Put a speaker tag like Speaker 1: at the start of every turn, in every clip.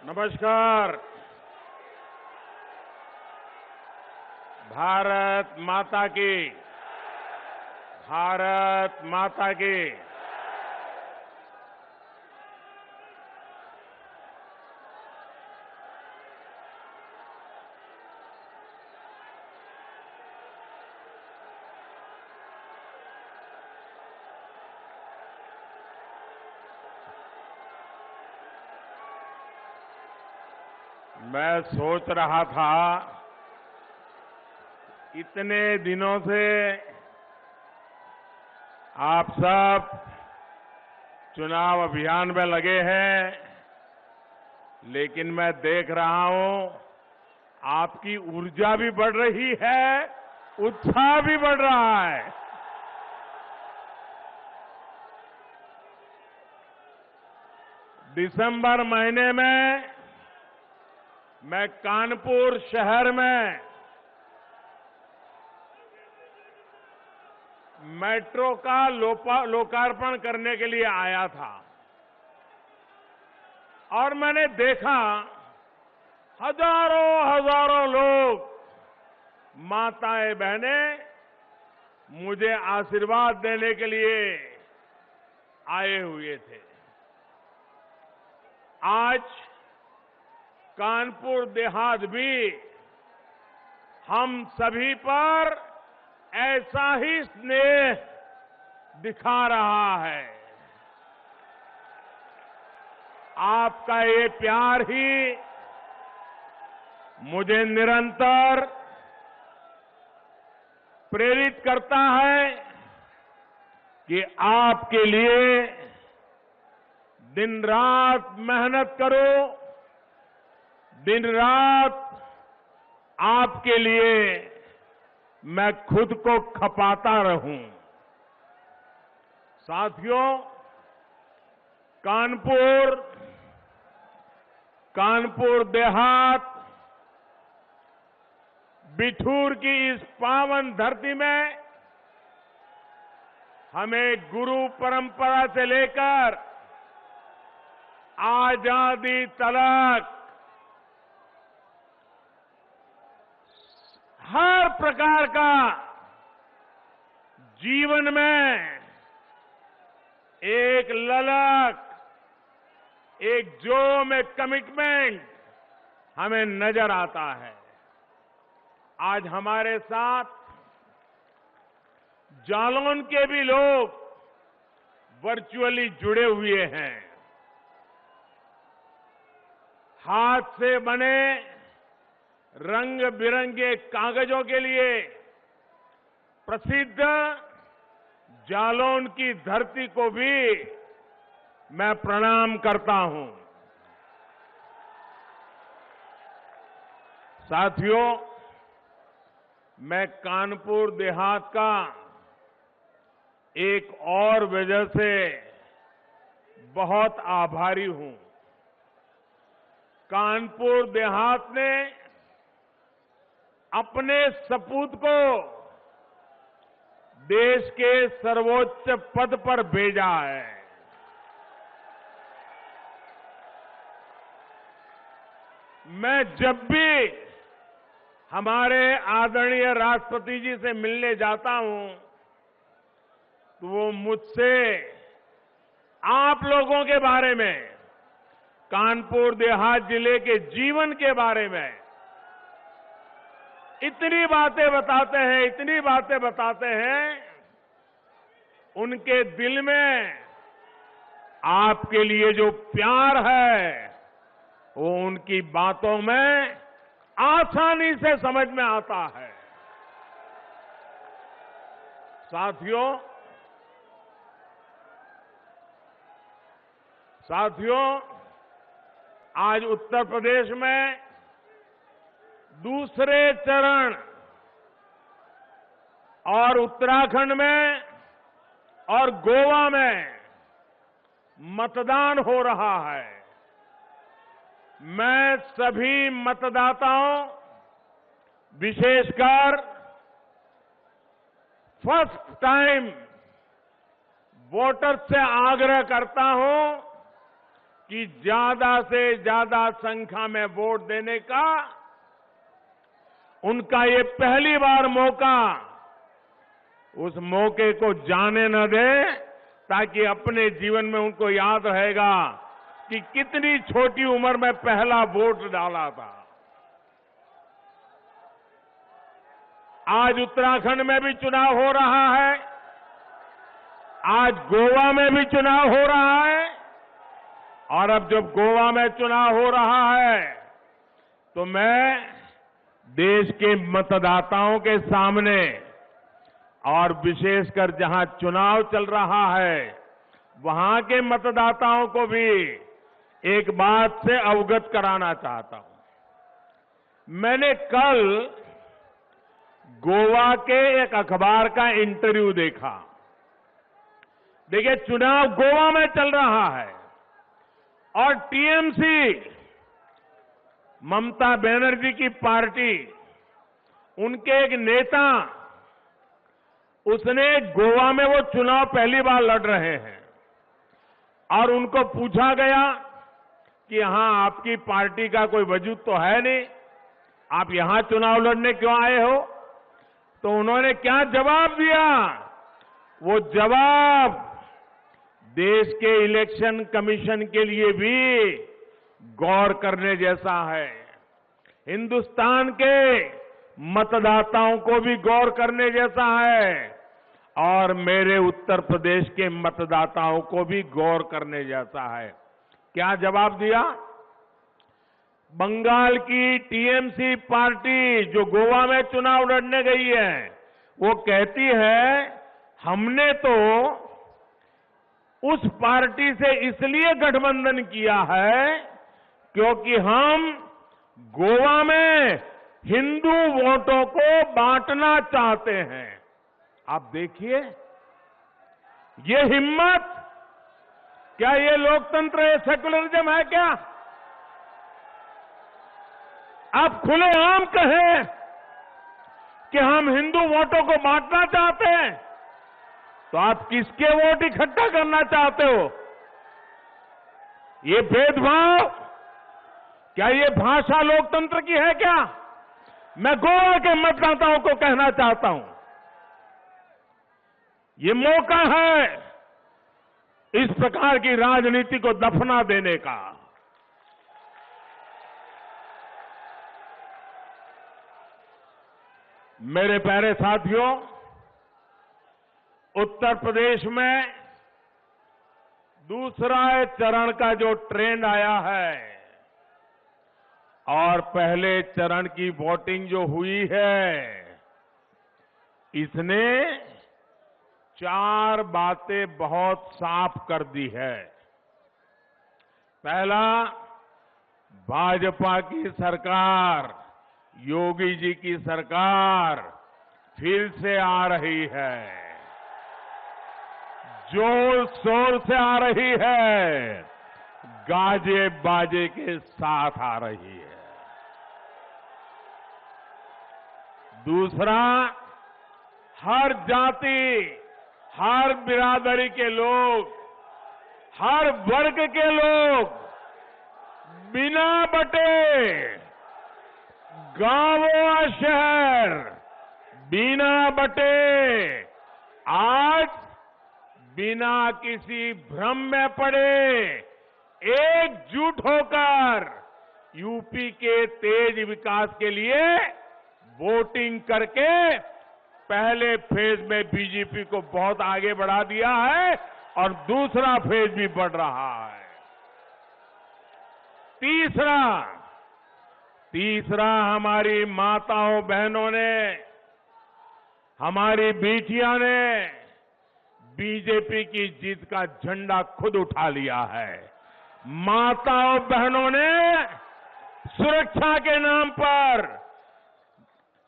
Speaker 1: नमस्कार। भारत माता की, भारत माता की। मैं सोच रहा था, इतने दिनों से आप सब चुनाव अभियान में लगे हैं, लेकिन मैं देख रहा हूं आपकी ऊर्जा भी बढ़ रही है, उत्साह भी बढ़ रहा है। दिसंबर महीने में मैं कानपुर शहर में मेट्रो का लोकार्पण करने के लिए आया था और मैंने देखा हजारों हजारों लोग, माताएं बहनें मुझे आशीर्वाद देने के लिए आए हुए थे। आज कानपुर देहात भी हम सभी पर ऐसा ही स्नेह दिखा रहा है। आपका ये प्यार ही मुझे निरंतर प्रेरित करता है कि आपके लिए दिन रात मेहनत करो, दिन रात आपके लिए मैं खुद को खपाता रहूं। साथियों, कानपुर देहात, बिठूर की इस पावन धरती में हमें गुरु परंपरा से लेकर आजादी तलक हर प्रकार का जीवन में एक ललक, एक जोम, एक कमिटमेंट हमें नजर आता है। आज हमारे साथ जालौन के भी लोग वर्चुअली जुड़े हुए हैं। हाथ से बने रंग बिरंगे कागजों के लिए प्रसिद्ध जालौन की धरती को भी मैं प्रणाम करता हूं। साथियों, मैं कानपुर देहात का एक और वजह से बहुत आभारी हूं। कानपुर देहात ने अपने सपूत को देश के सर्वोच्च पद पर भेजा है। मैं जब भी हमारे आदरणीय राष्ट्रपति जी से मिलने जाता हूं तो वो मुझसे आप लोगों के बारे में, कानपुर देहात जिले के जीवन के बारे में इतनी बातें बताते हैं, उनके दिल में आपके लिए जो प्यार है वो उनकी बातों में आसानी से समझ में आता है। साथियों, आज उत्तर प्रदेश में दूसरे चरण और उत्तराखंड में और गोवा में मतदान हो रहा है। मैं सभी मतदाताओं, विशेषकर फर्स्ट टाइम वोटर्स से आग्रह करता हूं कि ज्यादा से ज्यादा संख्या में वोट देने का उनका ये पहली बार मौका, उस मौके को जाने न दे, ताकि अपने जीवन में उनको याद रहेगा कि कितनी छोटी उम्र में पहला वोट डाला था। आज उत्तराखंड में भी चुनाव हो रहा है, आज गोवा में भी चुनाव हो रहा है, और अब जब गोवा में चुनाव हो रहा है तो मैं देश के मतदाताओं के सामने, और विशेषकर जहां चुनाव चल रहा है वहां के मतदाताओं को भी एक बात से अवगत कराना चाहता हूं। मैंने कल गोवा के एक अखबार का इंटरव्यू देखा। देखिए, चुनाव गोवा में चल रहा है और टीएमसी, ममता बनर्जी की पार्टी, उनके एक नेता, उसने गोवा में, वो चुनाव पहली बार लड़ रहे हैं, और उनको पूछा गया कि यहां आपकी पार्टी का कोई वजूद तो है नहीं, आप यहां चुनाव लड़ने क्यों आए हो? तो उन्होंने क्या जवाब दिया? वो जवाब देश के इलेक्शन कमीशन के लिए भी गौर करने जैसा है, हिंदुस्तान के मतदाताओं को भी गौर करने जैसा है, और मेरे उत्तर प्रदेश के मतदाताओं को भी गौर करने जैसा है। क्या जवाब दिया? बंगाल की टीएमसी पार्टी जो गोवा में चुनाव लड़ने गई है, वो कहती है हमने तो उस पार्टी से इसलिए गठबंधन किया है क्योंकि हम गोवा में हिंदू वोटों को बांटना चाहते हैं। आप देखिए, ये हिम्मत, क्या ये लोकतंत्र, ये सेकुलरिज्म है क्या? आप खुलेआम कहें कि हम हिंदू वोटों को बांटना चाहते हैं, तो आप किसके वोट इकट्ठा करना चाहते हो? ये भेदभाव, क्या ये भाषा लोकतंत्र की है क्या? मैं गोवा के मतदाताओं को कहना चाहता हूं, ये मौका है इस प्रकार की राजनीति को दफना देने का। मेरे प्यारे साथियों, उत्तर प्रदेश में दूसरा चरण का जो ट्रेंड आया है, और पहले चरण की वोटिंग जो हुई है, इसने 4 बातें बहुत साफ कर दी है। पहला, भाजपा की सरकार, योगी जी की सरकार फिर से आ रही है, जोर शोर से आ रही है, गाजे बाजे के साथ आ रही है। दूसरा, हर जाति, हर बिरादरी के लोग, हर वर्ग के लोग बिना बटे, गांव और शहर बिना बटे, आज बिना किसी भ्रम में पड़े एकजुट होकर यूपी के तेज विकास के लिए वोटिंग करके पहले फेज में बीजेपी को बहुत आगे बढ़ा दिया है, और दूसरा फेज भी बढ़ रहा है। तीसरा, हमारी माताओं बहनों ने, हमारी बेटियां ने बीजेपी की जीत का झंडा खुद उठा लिया है। माताओं बहनों ने सुरक्षा के नाम पर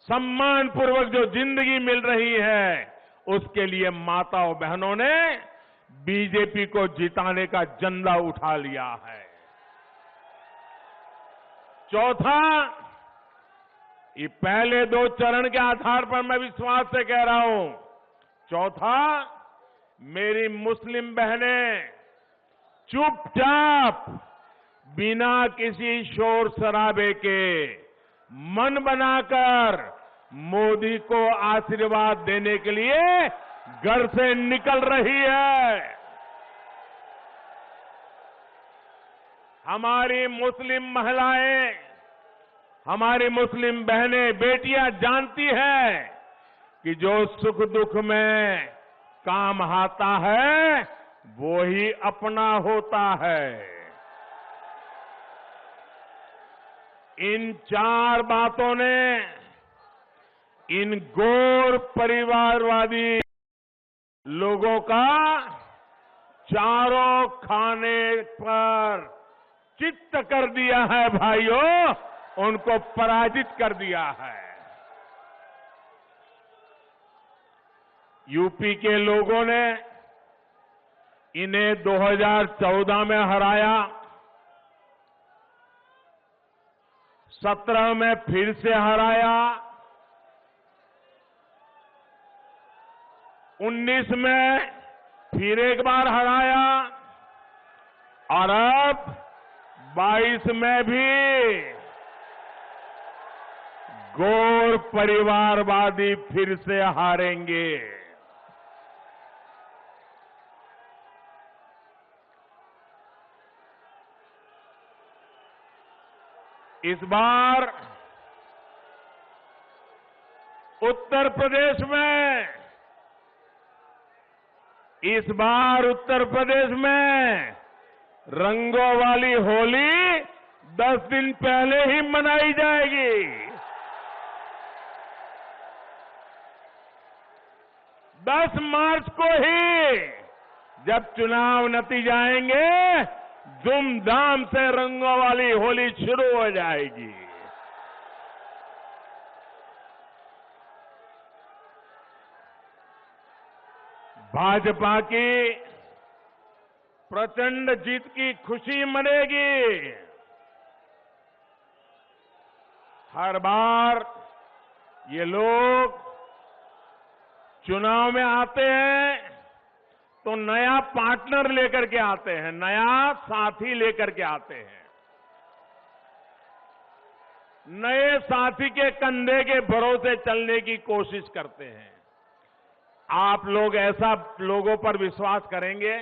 Speaker 1: सम्मानपूर्वक जो जिंदगी मिल रही है, उसके लिए माताओं बहनों ने बीजेपी को जिताने का झंडा उठा लिया है। चौथा, ये पहले 2 चरण के आधार पर मैं विश्वास से कह रहा हूं, चौथा, मेरी मुस्लिम बहनें चुपचाप बिना किसी शोर शराबे के मन बनाकर मोदी को आशीर्वाद देने के लिए घर से निकल रही है। हमारी मुस्लिम महिलाएं, हमारी मुस्लिम बहनें, बेटियां जानती हैं कि जो सुख दुख में काम आता है वो ही अपना होता है। इन 4 बातों ने इन गौर परिवारवादी लोगों का चारों खाने पर चित्त कर दिया है भाइयों, उनको पराजित कर दिया है। यूपी के लोगों ने इन्हें 2014 में हराया, 17 में फिर से हराया, 19 में फिर एक बार हराया और अब 22 में भी गौर परिवारवादी फिर से हारेंगे। इस बार उत्तर प्रदेश में रंगों वाली होली 10 दिन पहले ही मनाई जाएगी। 10 मार्च को ही जब चुनाव नतीजे आएंगे, धूमधाम से रंगों वाली होली शुरू हो जाएगी। भाजपा की प्रचंड जीत की खुशी मनेगी। हर बार ये लोग चुनाव में आते हैं तो नया पार्टनर लेकर के आते हैं, नया साथी लेकर के आते हैं। नए साथी के कंधे के भरोसे चलने की कोशिश करते हैं। आप लोग ऐसा लोगों पर विश्वास करेंगे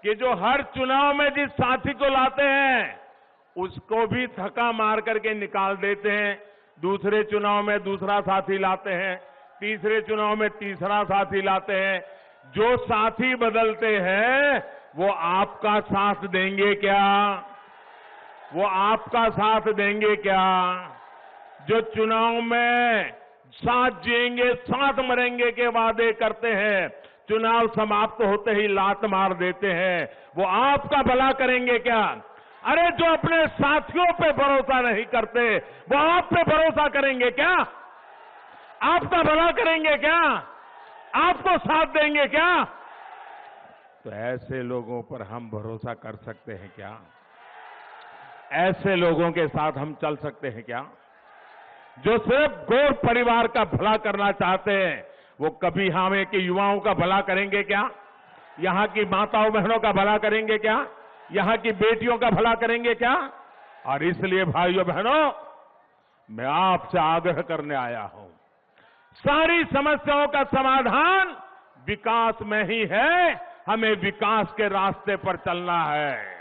Speaker 1: कि जो हर चुनाव में जिस साथी को लाते हैं उसको भी धक्का मार करके निकाल देते हैं, दूसरे चुनाव में दूसरा साथी लाते हैं, तीसरे चुनाव में तीसरा साथी लाते हैं। जो साथी बदलते हैं वो आपका साथ देंगे क्या? वो आपका साथ देंगे क्या? जो चुनाव में साथ जिएंगे साथ मरेंगे के वादे करते हैं, चुनाव समाप्त होते ही लात मार देते हैं, वो आपका भला करेंगे क्या? अरे जो अपने साथियों पे भरोसा नहीं करते वो आप पे भरोसा करेंगे क्या? आपका भला करेंगे क्या? आपको साथ देंगे क्या? तो ऐसे लोगों पर हम भरोसा कर सकते हैं क्या? ऐसे लोगों के साथ हम चल सकते हैं क्या? जो सिर्फ गौर परिवार का भला करना चाहते हैं, वो कभी हमें के युवाओं का भला करेंगे क्या? यहां की माताओं बहनों का भला करेंगे क्या? यहां की बेटियों का भला करेंगे क्या? और इसलिए भाइयों बहनों, मैं आपसे आग्रह करने आया हूं, सारी समस्याओं का समाधान विकास में ही है, हमें विकास के रास्ते पर चलना है।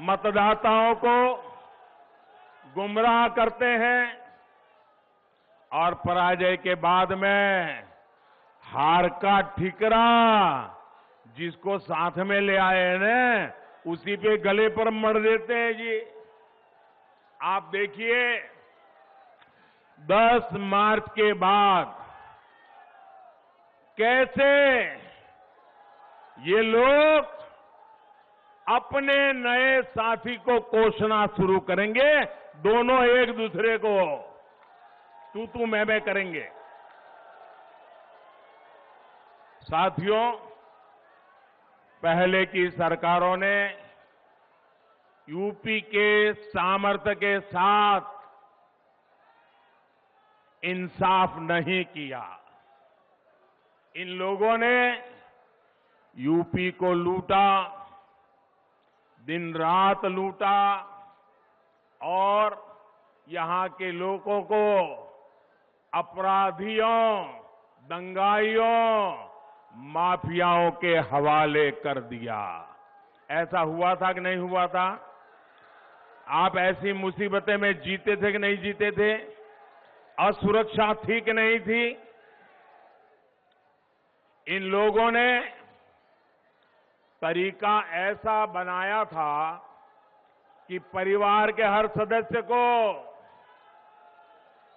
Speaker 1: मतदाताओं को गुमराह करते हैं और पराजय के बाद में हार का ठिकरा जिसको साथ में ले आए हैं ना, उसी पे गले पर मर देते हैं जी। आप देखिए 10 मार्च के बाद कैसे ये लोग अपने नए साथी को कोसना शुरू करेंगे, दोनों एक दूसरे को तू मैं करेंगे। साथियों, पहले की सरकारों ने यूपी के सामर्थ्य के साथ इंसाफ नहीं किया। इन लोगों ने यूपी को लूटा, दिन रात लूटा और यहां के लोगों को अपराधियों, दंगाइयों, माफियाओं के हवाले कर दिया। ऐसा हुआ था कि नहीं हुआ था? आप ऐसी मुसीबतें में जीते थे कि नहीं जीते थे? असुरक्षा थी कि नहीं थी? इन लोगों ने तरीका ऐसा बनाया था कि परिवार के हर सदस्य को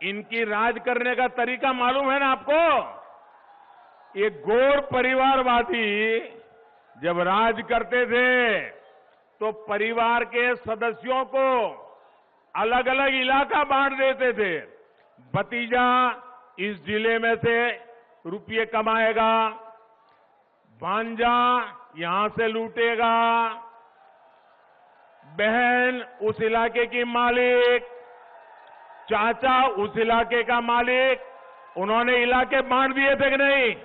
Speaker 1: इनकी राज करने का तरीका मालूम है ना आपको? ये गोर परिवारवादी जब राज करते थे तो परिवार के सदस्यों को अलग अलग इलाका बांट देते थे। भतीजा इस जिले में से रुपये कमाएगा, भांजा यहां से लूटेगा, बहन उस इलाके की मालिक, चाचा उस इलाके का मालिक। उन्होंने इलाके बांट दिए थे कि नहीं?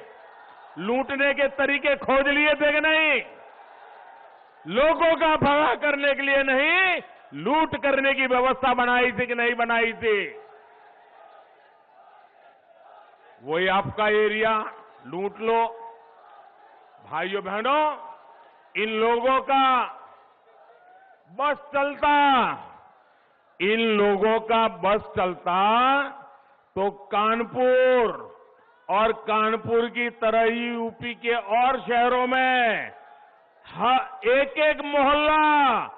Speaker 1: लूटने के तरीके खोज लिए थे कि नहीं? लोगों का भला करने के लिए नहीं, लूट करने की व्यवस्था बनाई थी कि नहीं बनाई थी? वही आपका एरिया लूट लो। भाइयों बहनों, इन लोगों का बस चलता, इन लोगों का बस चलता तो कानपुर और कानपुर की तरह ही यूपी के और शहरों में एक एक मोहल्ला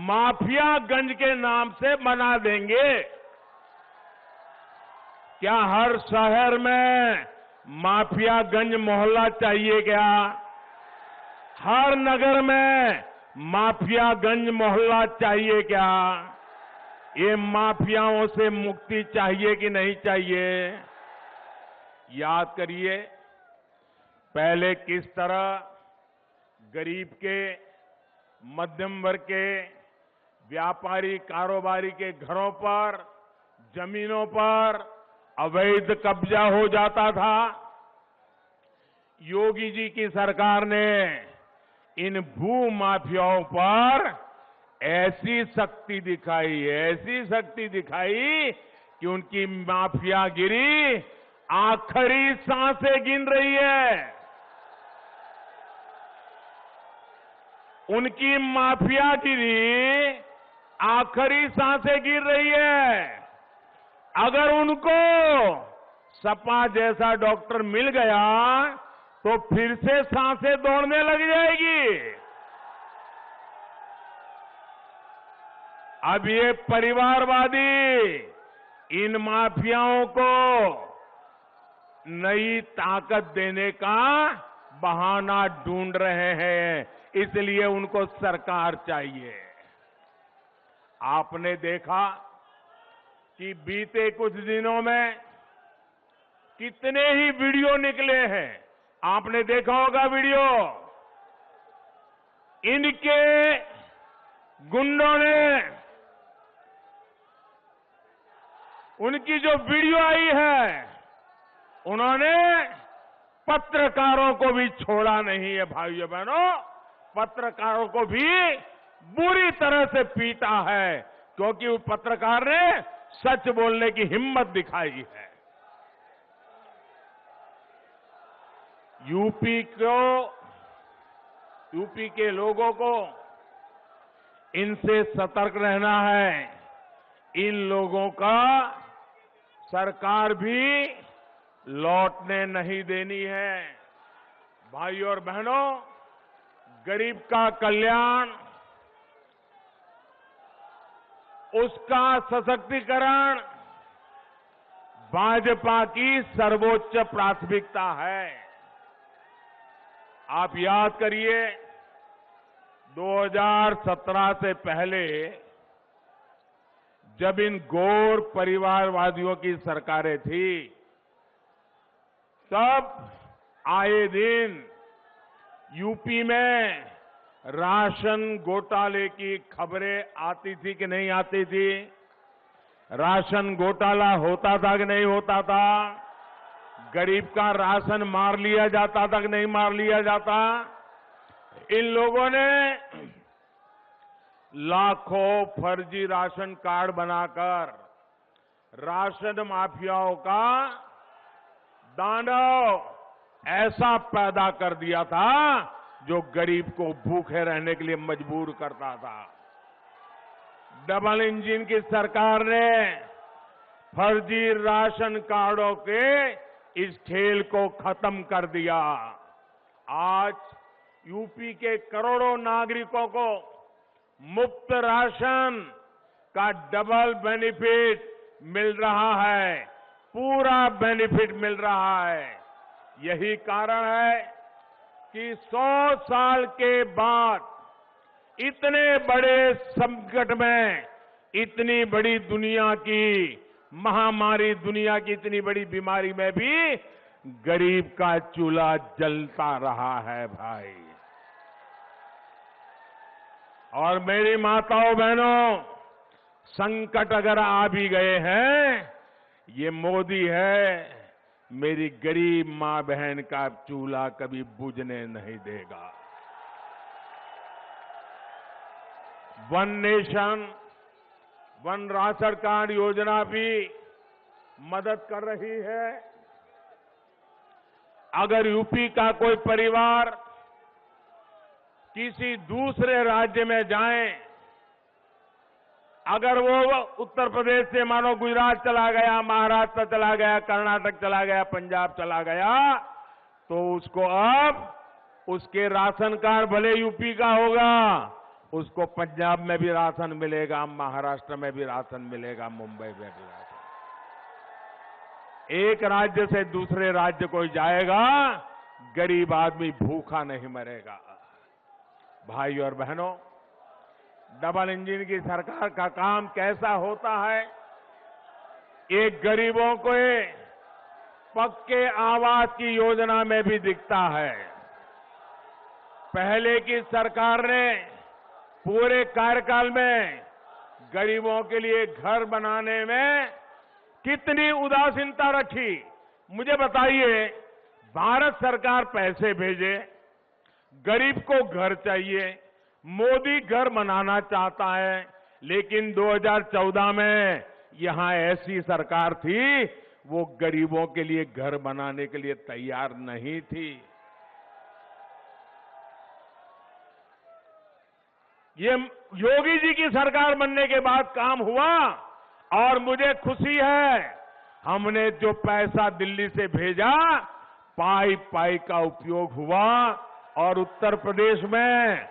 Speaker 1: माफियागंज के नाम से बना देंगे। क्या हर शहर में माफियागंज मोहल्ला चाहिए क्या? हर नगर में माफियागंज मोहल्ला चाहिए क्या? ये माफियाओं से मुक्ति चाहिए कि नहीं चाहिए? याद करिए, पहले किस तरह गरीब के, मध्यम वर्ग के, व्यापारी कारोबारी के घरों पर, जमीनों पर अवैध कब्जा हो जाता था। योगी जी की सरकार ने इन भू माफियाओं पर ऐसी शक्ति दिखाई कि उनकी माफियागिरी आखिरी सांसें गिन रही है। उनकी माफियागिरी आखिरी सांसें गिर रही है। अगर उनको सपा जैसा डॉक्टर मिल गया तो फिर से सांसें दौड़ने लग जाएगी। अब ये परिवारवादी इन माफियाओं को नई ताकत देने का बहाना ढूंढ रहे हैं, इसलिए उनको सरकार चाहिए। आपने देखा कि बीते कुछ दिनों में कितने ही वीडियो निकले हैं। आपने देखा होगा वीडियो, इनके गुंडों ने उनकी जो वीडियो आई है, उन्होंने पत्रकारों को भी छोड़ा नहीं है। भाइयों बहनों, पत्रकारों को भी बुरी तरह से पीटा है, क्योंकि उस पत्रकार ने सच बोलने की हिम्मत दिखाई है। यूपी के लोगों को इनसे सतर्क रहना है। इन लोगों का सरकार भी लौटने नहीं देनी है। भाइयों और बहनों, गरीब का कल्याण, उसका सशक्तिकरण भाजपा की सर्वोच्च प्राथमिकता है। आप याद करिए, 2017 से पहले जब इन गौर परिवारवादियों की सरकारें थी, तब आए दिन यूपी में राशन घोटाले की खबरें आती थी कि नहीं आती थी? राशन घोटाला होता था कि नहीं होता था? गरीब का राशन मार लिया जाता था कि नहीं मार लिया जाता? इन लोगों ने लाखों फर्जी राशन कार्ड बनाकर राशन माफियाओं का दानव ऐसा पैदा कर दिया था जो गरीब को भूखे रहने के लिए मजबूर करता था। डबल इंजन की सरकार ने फर्जी राशन कार्डों के इस खेल को खत्म कर दिया। आज यूपी के करोड़ों नागरिकों को मुफ्त राशन का डबल बेनिफिट मिल रहा है, पूरा बेनिफिट मिल रहा है। यही कारण है कि 100 साल के बाद इतने बड़े संकट में, इतनी बड़ी दुनिया की महामारी, दुनिया की इतनी बड़ी बीमारी में भी गरीब का चूल्हा जलता रहा है भाई। और मेरी माताओं बहनों, संकट अगर आ भी गए हैं, ये मोदी है, मेरी गरीब मां बहन का चूल्हा कभी बुझने नहीं देगा। One nation one ration card योजना भी मदद कर रही है। अगर यूपी का कोई परिवार किसी दूसरे राज्य में जाए, अगर वो उत्तर प्रदेश से मानो गुजरात चला गया, महाराष्ट्र चला गया, कर्नाटक चला गया, पंजाब चला गया, तो उसको अब उसके राशन कार्ड भले यूपी का होगा, उसको पंजाब में भी राशन मिलेगा, महाराष्ट्र में भी राशन मिलेगा, मुंबई में भी राशन। एक राज्य से दूसरे राज्य कोई जाएगा, गरीब आदमी भूखा नहीं मरेगा। भाई और बहनों, डबल इंजन की सरकार का काम कैसा होता है? एक गरीबों को पक्के आवास की योजना में भी दिखता है। पहले की सरकार ने पूरे कार्यकाल में गरीबों के लिए घर बनाने में कितनी उदासीनता रखी। मुझे बताइए, भारत सरकार पैसे भेजे, गरीब को घर चाहिए, मोदी घर बनाना चाहता है, लेकिन 2014 में यहां ऐसी सरकार थी, वो गरीबों के लिए घर बनाने के लिए तैयार नहीं थी। ये योगी जी की सरकार बनने के बाद काम हुआ और मुझे खुशी है, हमने जो पैसा दिल्ली से भेजा, पाई पाई का उपयोग हुआ और उत्तर प्रदेश में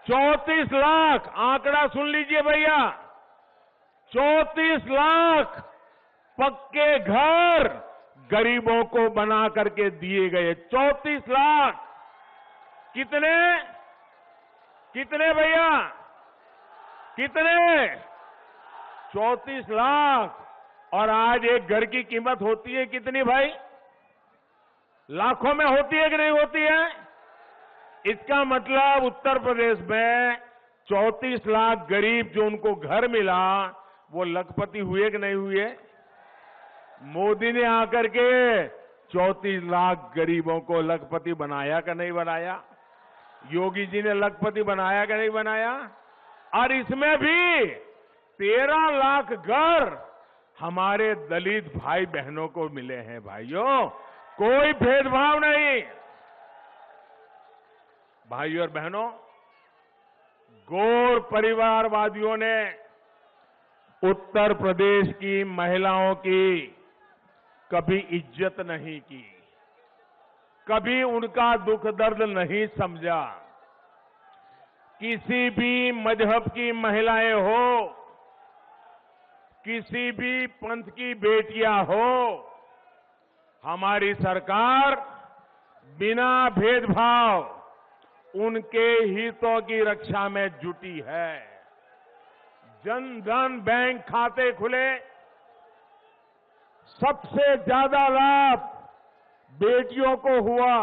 Speaker 1: 34 लाख, आंकड़ा सुन लीजिए भैया, 34 लाख पक्के घर गरीबों को बना करके दिए गए। 34 लाख। कितने कितने भैया, कितने? 34 लाख। और आज एक घर की कीमत होती है कितनी भाई? लाखों में होती है कि नहीं होती है? इसका मतलब उत्तर प्रदेश में 34 लाख गरीब जो उनको घर मिला, वो लखपति हुए कि नहीं हुए? मोदी ने आकर के 34 लाख गरीबों को लखपति बनाया कि नहीं बनाया? योगी जी ने लखपति बनाया कि नहीं बनाया? और इसमें भी 13 लाख घर हमारे दलित भाई बहनों को मिले हैं। भाइयों, कोई भेदभाव नहीं। भाइयों और बहनों, गौर परिवारवादियों ने उत्तर प्रदेश की महिलाओं की कभी इज्जत नहीं की, कभी उनका दुख दर्द नहीं समझा। किसी भी मजहब की महिलाएं हो, किसी भी पंथ की बेटियां हो, हमारी सरकार बिना भेदभाव उनके हितों की रक्षा में जुटी है। जन धन बैंक खाते खुले, सबसे ज्यादा लाभ बेटियों को हुआ।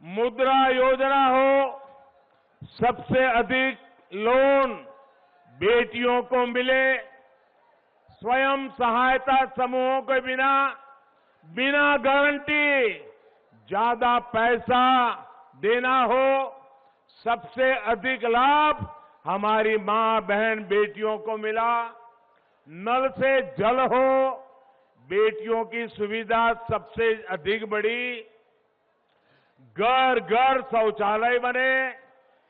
Speaker 1: मुद्रा योजना हो, सबसे अधिक लोन बेटियों को मिले। स्वयं सहायता समूहों के बिना गारंटी ज्यादा पैसा देना हो, सबसे अधिक लाभ हमारी मां, बहन, बेटियों को मिला। नल से जल हो, बेटियों की सुविधा सबसे अधिक बढ़ी। घर घर शौचालय बने,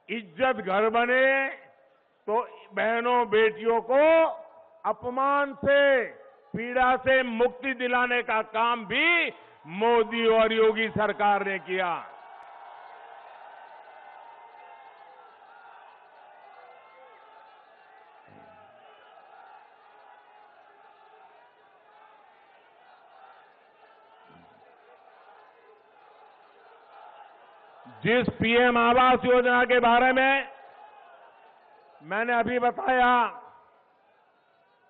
Speaker 1: इज्जत घर बने, तो बहनों बेटियों को अपमान से, पीड़ा से मुक्ति दिलाने का काम भी मोदी और योगी सरकार ने किया। जिस पीएम आवास योजना के बारे में मैंने अभी बताया,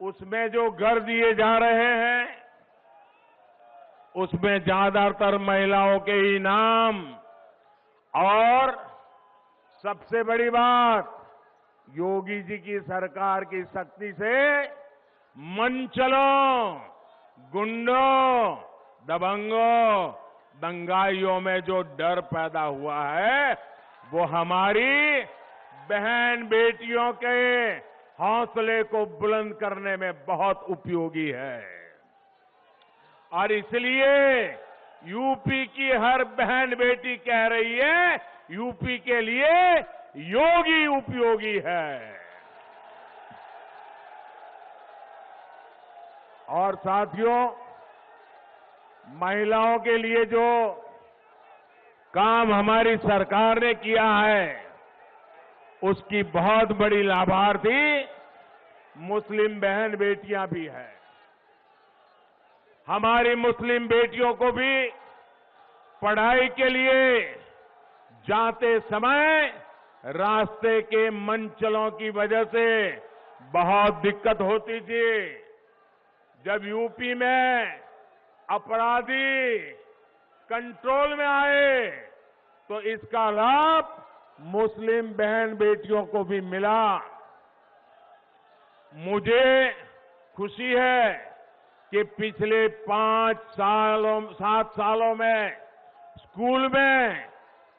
Speaker 1: उसमें जो घर दिए जा रहे हैं, उसमें ज्यादातर महिलाओं के ही नाम, और सबसे बड़ी बात, योगी जी की सरकार की शक्ति से मनचलों, गुंडों, दबंगों, दंगाइयों में जो डर पैदा हुआ है, वो हमारी बहन बेटियों के हौसले को बुलंद करने में बहुत उपयोगी है। और इसलिए यूपी की हर बहन बेटी कह रही है, यूपी के लिए योगी उपयोगी है। और साथियों, महिलाओं के लिए जो काम हमारी सरकार ने किया है, उसकी बहुत बड़ी लाभार्थी मुस्लिम बहन बेटियां भी हैं। हमारी मुस्लिम बेटियों को भी पढ़ाई के लिए जाते समय रास्ते के मनचलों की वजह से बहुत दिक्कत होती थी। जब यूपी में अपराधी कंट्रोल में आए, तो इसका लाभ मुस्लिम बहन बेटियों को भी मिला। मुझे खुशी है कि पिछले 7 सालों में स्कूल में,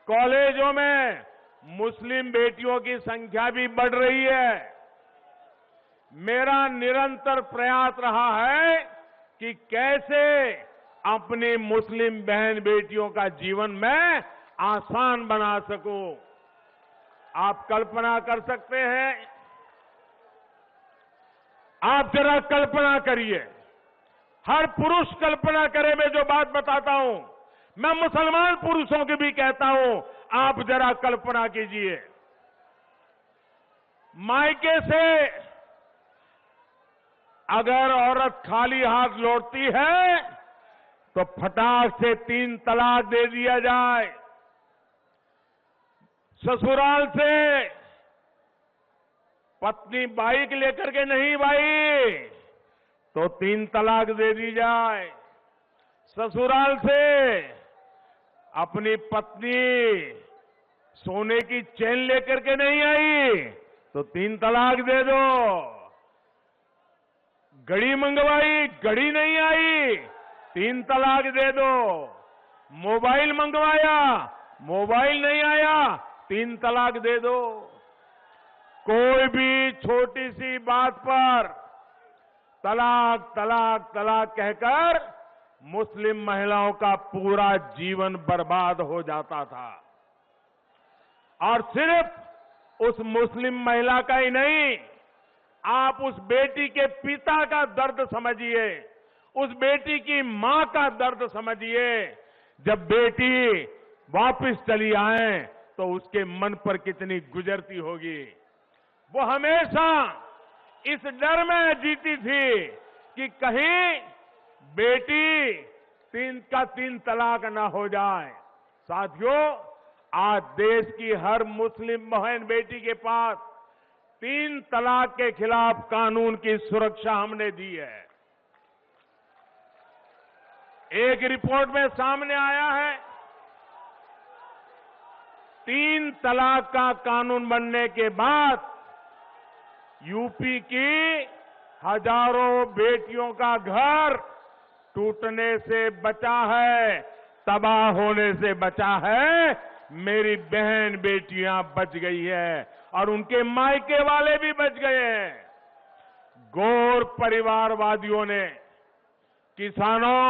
Speaker 1: कॉलेजों में मुस्लिम बेटियों की संख्या भी बढ़ रही है। मेरा निरंतर प्रयास रहा है कि कैसे अपनी मुस्लिम बहन बेटियों का जीवन मैं आसान बना सकूं। आप कल्पना कर सकते हैं, आप जरा कल्पना करिए, हर पुरुष कल्पना करे। मैं जो बात बताता हूं, मैं मुसलमान पुरुषों की भी कहता हूं, आप जरा कल्पना कीजिए, मायके से अगर औरत खाली हाथ लौटती है, तो फटाक से 3 तलाक दे दिया जाए। ससुराल से पत्नी बाइक लेकर के नहीं भाई, तो 3 तलाक दे दी जाए। ससुराल से अपनी पत्नी सोने की चेन लेकर के नहीं आई, तो 3 तलाक दे दो। घड़ी मंगवाई, घड़ी नहीं आई, 3 तलाक दे दो। मोबाइल मंगवाया, मोबाइल नहीं आया, 3 तलाक दे दो। कोई भी छोटी सी बात पर तलाक तलाक तलाक कहकर मुस्लिम महिलाओं का पूरा जीवन बर्बाद हो जाता था। और सिर्फ उस मुस्लिम महिला का ही नहीं, आप उस बेटी के पिता का दर्द समझिए, उस बेटी की मां का दर्द समझिए। जब बेटी वापस चली आए, तो उसके मन पर कितनी गुजरती होगी। वो हमेशा इस डर में जीती थी कि कहीं बेटी 3 तलाक ना हो जाए। साथियों, आज देश की हर मुस्लिम बहन बेटी के पास 3 तलाक के खिलाफ कानून की सुरक्षा हमने दी है। एक रिपोर्ट में सामने आया है, 3 तलाक का कानून बनने के बाद यूपी की हजारों बेटियों का घर टूटने से बचा है, तबाह होने से बचा है। मेरी बहन बेटियां बच गई है और उनके मायके वाले भी बच गए हैं। गौर परिवारवादियों ने किसानों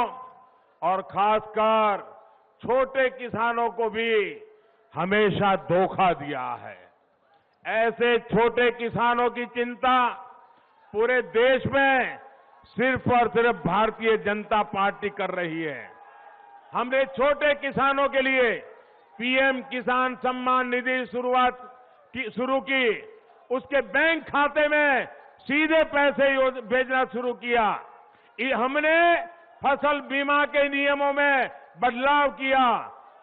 Speaker 1: और खासकर छोटे किसानों को भी हमेशा धोखा दिया है। ऐसे छोटे किसानों की चिंता पूरे देश में सिर्फ और सिर्फ भारतीय जनता पार्टी कर रही है। हमने छोटे किसानों के लिए पीएम किसान सम्मान निधि शुरू की, उसके बैंक खाते में सीधे पैसे भेजना शुरू किया। हमने फसल बीमा के नियमों में बदलाव किया,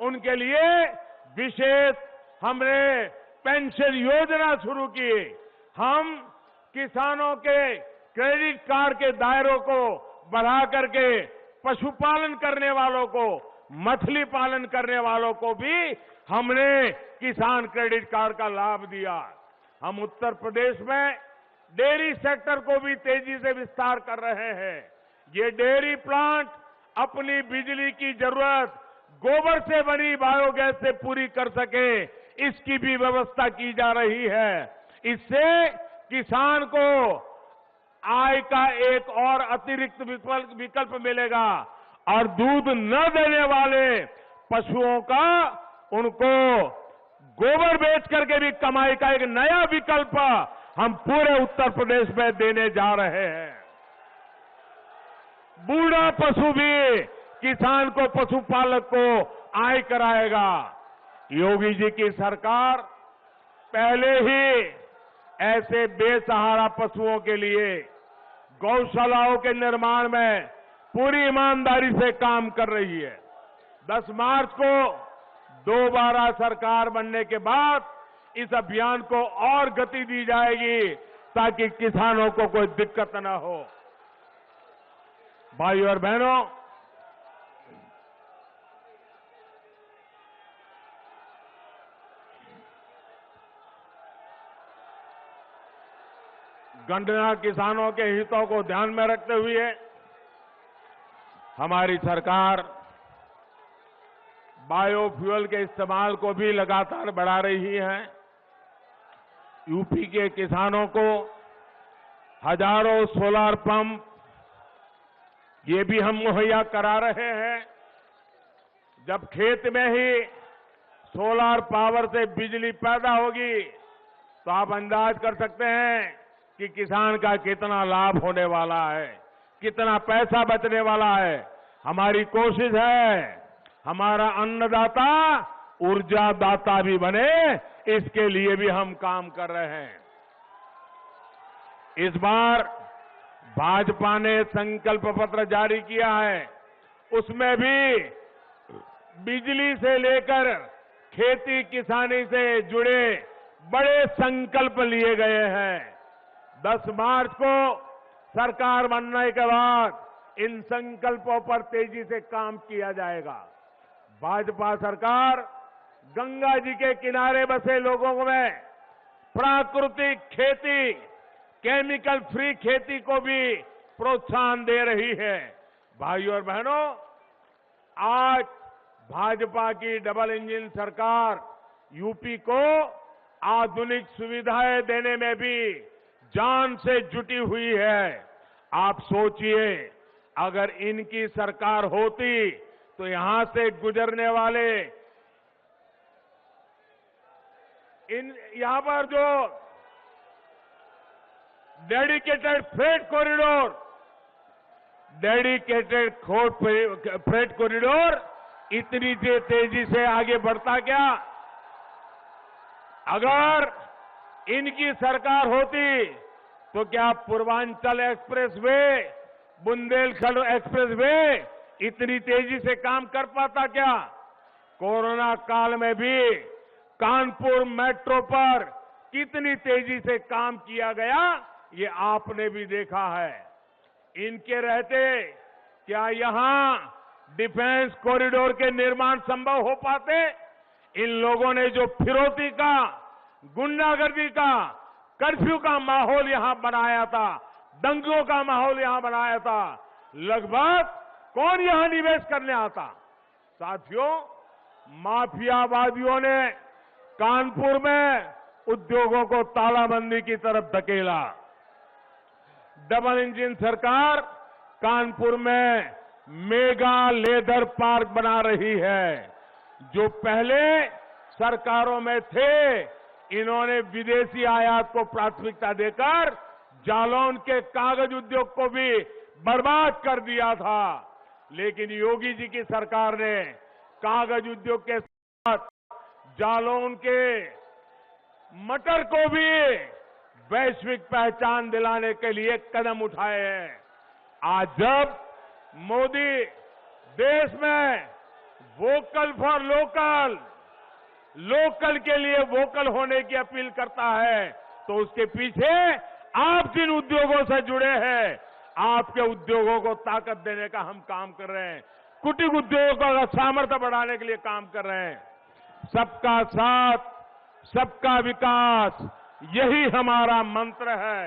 Speaker 1: उनके लिए विशेष हमने पेंशन योजना शुरू की। हम किसानों के क्रेडिट कार्ड के दायरों को बढ़ा करके पशुपालन करने वालों को, मछली पालन करने वालों को भी हमने किसान क्रेडिट कार्ड का लाभ दिया। हम उत्तर प्रदेश में डेयरी सेक्टर को भी तेजी से विस्तार कर रहे हैं। ये डेयरी प्लांट अपनी बिजली की जरूरत गोबर से बनी बायोगैस से पूरी कर सके, इसकी भी व्यवस्था की जा रही है। इससे किसान को आय का एक और अतिरिक्त विकल्प मिलेगा और दूध न देने वाले पशुओं का उनको गोबर बेच करके भी कमाई का एक नया विकल्प हम पूरे उत्तर प्रदेश में देने जा रहे हैं। बूढ़ा पशु भी किसान को, पशुपालक को आय कराएगा। योगी जी की सरकार पहले ही ऐसे बेसहारा पशुओं के लिए गौशालाओं के निर्माण में पूरी ईमानदारी से काम कर रही है। 10 मार्च को दोबारा सरकार बनने के बाद इस अभियान को और गति दी जाएगी ताकि किसानों को कोई दिक्कत न हो। भाइयों और बहनों, गन्ना किसानों के हितों को ध्यान में रखते हुए हमारी सरकार बायोफ्यूल के इस्तेमाल को भी लगातार बढ़ा रही है। यूपी के किसानों को हजारों सोलर पंप ये भी हम मुहैया करा रहे हैं। जब खेत में ही सोलर पावर से बिजली पैदा होगी तो आप अंदाज कर सकते हैं कि किसान का कितना लाभ होने वाला है, कितना पैसा बचने वाला है। हमारी कोशिश है हमारा अन्नदाता ऊर्जा दाता भी बने, इसके लिए भी हम काम कर रहे हैं। इस बार भाजपा ने संकल्प पत्र जारी किया है, उसमें भी बिजली से लेकर खेती किसानी से जुड़े बड़े संकल्प लिए गए हैं। 10 मार्च को सरकार बनने के बाद इन संकल्पों पर तेजी से काम किया जाएगा। भाजपा सरकार गंगा जी के किनारे बसे लोगों में प्राकृतिक खेती, केमिकल फ्री खेती को भी प्रोत्साहन दे रही है। भाइयों और बहनों, आज भाजपा की डबल इंजन सरकार यूपी को आधुनिक सुविधाएं देने में भी जान से जुटी हुई है। आप सोचिए, अगर इनकी सरकार होती तो यहां से गुजरने वाले यहां पर जो डेडिकेटेड फ्रेट कॉरिडोर इतनी तेजी से आगे बढ़ता क्या? अगर इनकी सरकार होती तो क्या पूर्वांचल एक्सप्रेसवे, बुंदेलखंड एक्सप्रेसवे इतनी तेजी से काम कर पाता क्या? कोरोना काल में भी कानपुर मेट्रो पर कितनी तेजी से काम किया गया, ये आपने भी देखा है। इनके रहते क्या यहां डिफेंस कॉरिडोर के निर्माण संभव हो पाते? इन लोगों ने जो फिरौती का, गुंडागर्दी का, कर्फ्यू का माहौल यहां बनाया था, दंगों का माहौल यहां बनाया था, लगभग कौन यहां निवेश करने आता? साथियों, माफियावादियों ने कानपुर में उद्योगों को तालाबंदी की तरफ धकेला। डबल इंजन सरकार कानपुर में मेगा लेदर पार्क बना रही है। जो पहले सरकारों में थे, इन्होंने विदेशी आयात को प्राथमिकता देकर जालौन के कागज उद्योग को भी बर्बाद कर दिया था। लेकिन योगी जी की सरकार ने कागज उद्योग के साथ जालौन के मटर को भी वैश्विक पहचान दिलाने के लिए कदम उठाए हैं। आज जब मोदी देश में वोकल फॉर लोकल, लोकल के लिए वोकल होने की अपील करता है, तो उसके पीछे आप जिन उद्योगों से जुड़े हैं, आपके उद्योगों को ताकत देने का हम काम कर रहे हैं। कुटीर उद्योगों का सामर्थ्य बढ़ाने के लिए काम कर रहे हैं। सबका साथ, सबका विकास, यही हमारा मंत्र है,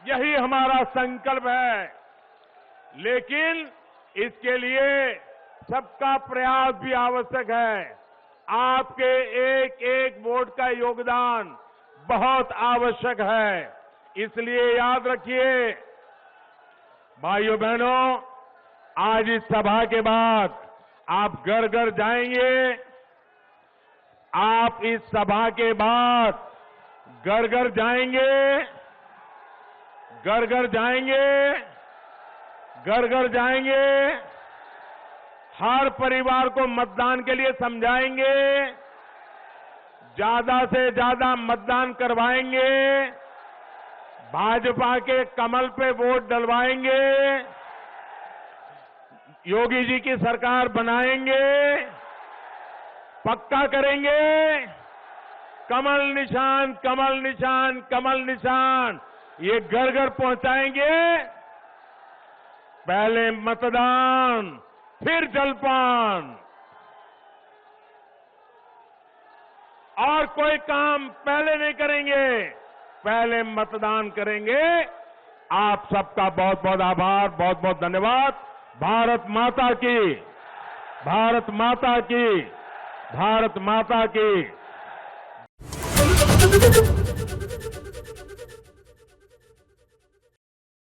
Speaker 1: यही हमारा संकल्प है। लेकिन इसके लिए सबका प्रयास भी आवश्यक है। आपके एक एक वोट का योगदान बहुत आवश्यक है। इसलिए याद रखिए भाइयों बहनों, आज इस सभा के बाद आप घर घर जाएंगे। आप इस सभा के बाद घर घर जाएंगे, घर घर जाएंगे, घर घर जाएंगे। हर परिवार को मतदान के लिए समझाएंगे, ज्यादा से ज्यादा मतदान करवाएंगे, भाजपा के कमल पे वोट डलवाएंगे, योगी जी की सरकार बनाएंगे, पक्का करेंगे। कमल निशान, कमल निशान, कमल निशान, ये घर घर पहुंचाएंगे। पहले मतदान, फिर जलपान, और कोई काम पहले नहीं करेंगे, पहले मतदान करेंगे। आप सबका बहुत बहुत आभार, बहुत बहुत धन्यवाद। भारत माता की, भारत माता की, भारत माता की।